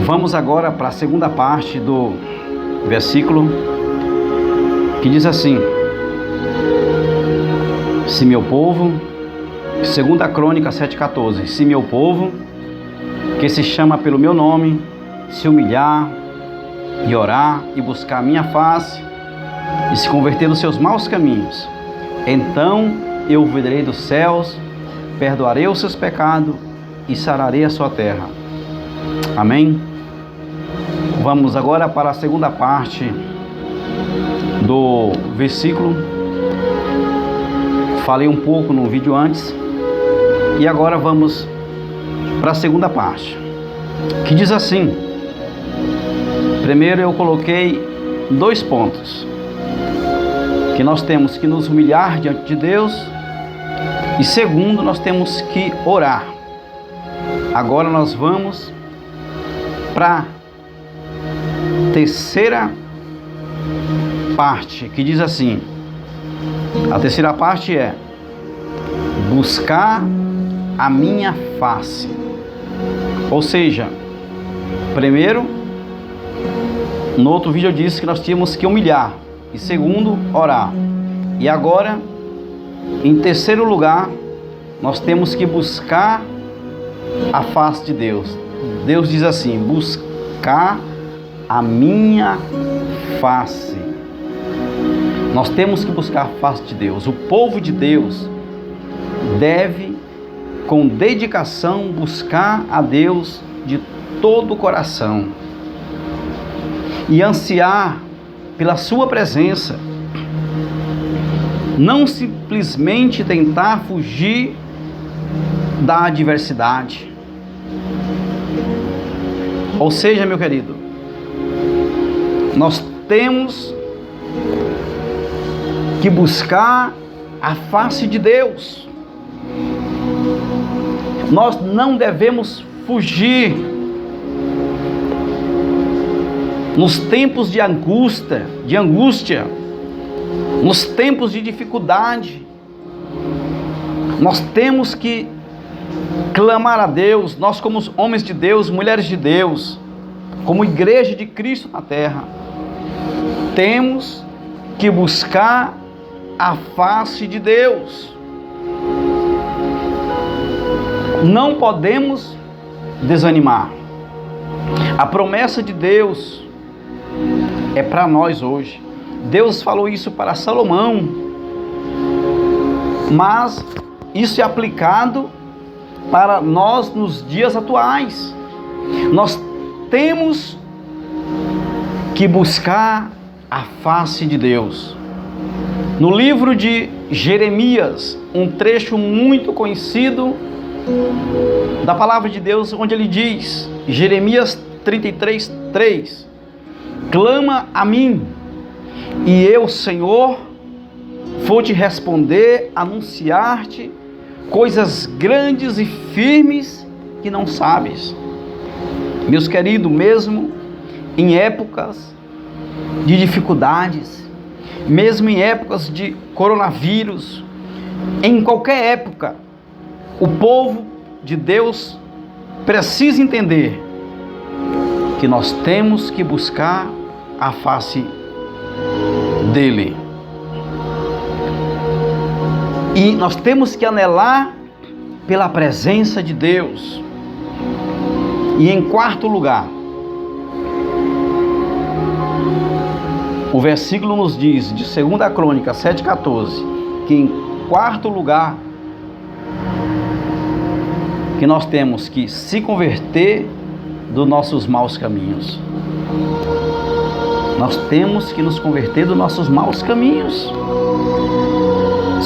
Vamos agora para a segunda parte do versículo, que diz assim: se meu povo, 2 Crônica 7,14, se meu povo, que se chama pelo meu nome, se humilhar e orar e buscar a minha face e se converter dos seus maus caminhos, então eu ouvirei dos céus, perdoarei os seus pecados e sararei a sua terra. Amém? Vamos agora para a segunda parte do versículo. Falei um pouco no vídeo antes e agora vamos para a segunda parte, que diz assim. Primeiro eu coloquei 2 pontos, que nós temos que nos humilhar diante de Deus, e segundo, nós temos que orar. Agora nós vamos para a terceira parte, que diz assim. A terceira parte é buscar a minha face. Ou seja, primeiro, no outro vídeo eu disse que nós tínhamos que humilhar, e segundo, orar. E agora, em terceiro lugar, nós temos que buscar a face de Deus. Deus diz assim: buscar a minha face. Nós temos que buscar a face de Deus. O povo de Deus deve, com dedicação, buscar a Deus de todo o coração e ansiar pela sua presença. Não simplesmente tentar fugir da adversidade. Ou seja, meu querido, nós temos que buscar a face de Deus. Nós não devemos fugir nos tempos de angústia, nos tempos de dificuldade. Nós temos que clamar a Deus, nós como homens de Deus, mulheres de Deus, como igreja de Cristo na terra, temos que buscar a face de Deus. Não podemos desanimar. A promessa de Deus é para nós hoje. Deus falou isso para Salomão, mas isso é aplicado para nós nos dias atuais. Nós temos que buscar a face de Deus. No livro de Jeremias, um trecho muito conhecido da palavra de Deus, onde ele diz, Jeremias 33:3, clama a mim, e eu, Senhor, vou te responder, anunciar-te coisas grandes e firmes que não sabes. Meus queridos, mesmo em épocas de dificuldades, mesmo em épocas de coronavírus, em qualquer época, o povo de Deus precisa entender que nós temos que buscar a face dele. E nós temos que anelar pela presença de Deus. E em quarto lugar, o versículo nos diz, de 2 Crônica 7,14, que em quarto lugar, que nós temos que se converter dos nossos maus caminhos. Nós temos que nos converter dos nossos maus caminhos.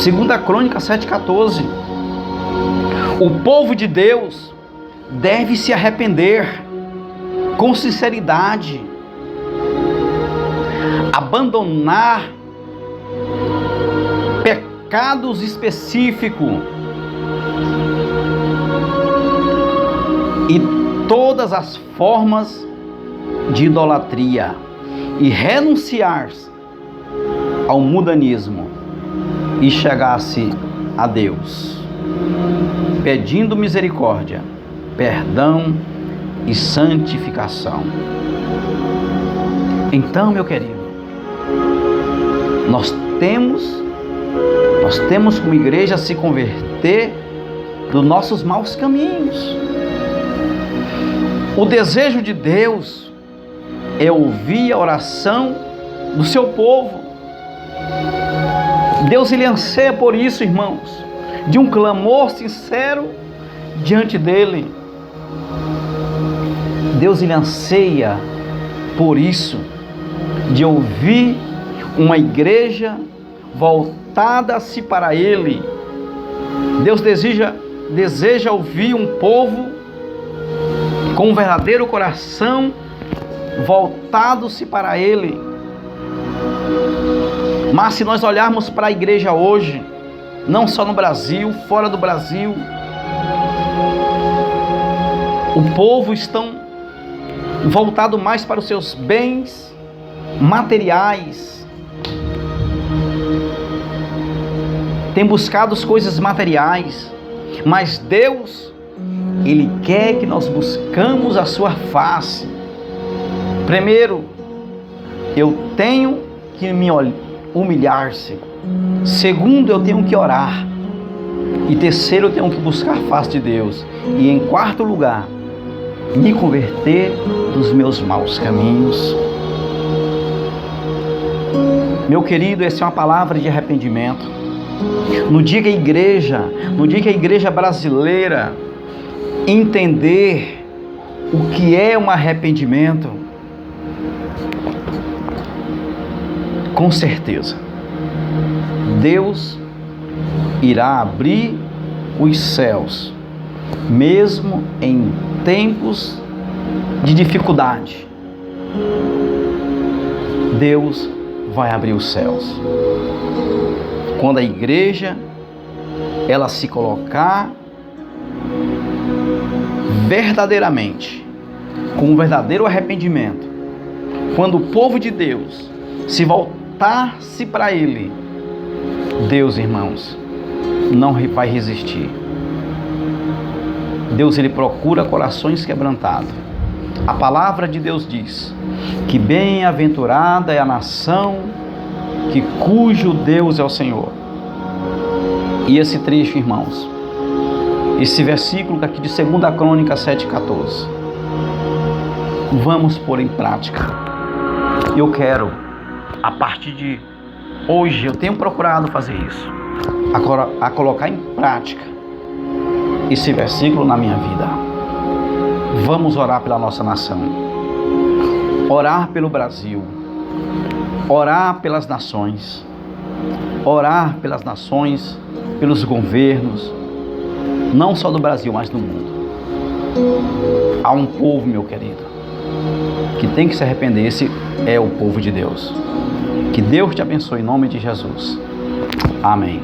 2 Crônica 7,14. O povo de Deus deve se arrepender com sinceridade, abandonar pecados específicos e todas as formas de idolatria e renunciar ao mundanismo e chegar-se a Deus, pedindo misericórdia, perdão e santificação. Então, meu querido, nós temos como igreja se converter dos nossos maus caminhos. O desejo de Deus é ouvir a oração do seu povo. Deus, ele anseia por isso, irmãos, de um clamor sincero diante dele. Deus, ele anseia por isso, de ouvir uma igreja voltada-se para ele. Deus deseja ouvir um povo com um verdadeiro coração voltado-se para ele. Mas se nós olharmos para a igreja hoje, não só no Brasil, fora do Brasil, o povo estão voltado mais para os seus bens materiais, tem buscado as coisas materiais, mas Deus, ele quer que nós buscamos a sua face. Primeiro, eu tenho que me humilhar-se. Segundo, eu tenho que orar. E terceiro, eu tenho que buscar a face de Deus. E em quarto lugar, me converter dos meus maus caminhos. Meu querido, essa é uma palavra de arrependimento. No dia que a igreja brasileira entender o que é um arrependimento, com certeza, Deus irá abrir os céus, mesmo em tempos de dificuldade. Deus vai abrir os céus. Quando a igreja, ela se colocar verdadeiramente, com um verdadeiro arrependimento, quando o povo de Deus se voltar-se para ele, Deus, irmãos, não vai resistir. Deus, ele procura corações quebrantados. A palavra de Deus diz que bem-aventurada é a nação cujo Deus é o Senhor. E esse trecho, irmãos, esse versículo aqui de 2 Crônicas 7,14, vamos pôr em prática. Eu quero, a partir de hoje, eu tenho procurado fazer isso, a colocar em prática esse versículo na minha vida. Vamos orar pela nossa nação, orar pelo Brasil, orar pelas nações, pelos governos, não só do Brasil, mas do mundo. Há um povo, meu querido, que tem que se arrepender. Esse é o povo de Deus. Que Deus te abençoe em nome de Jesus. Amém.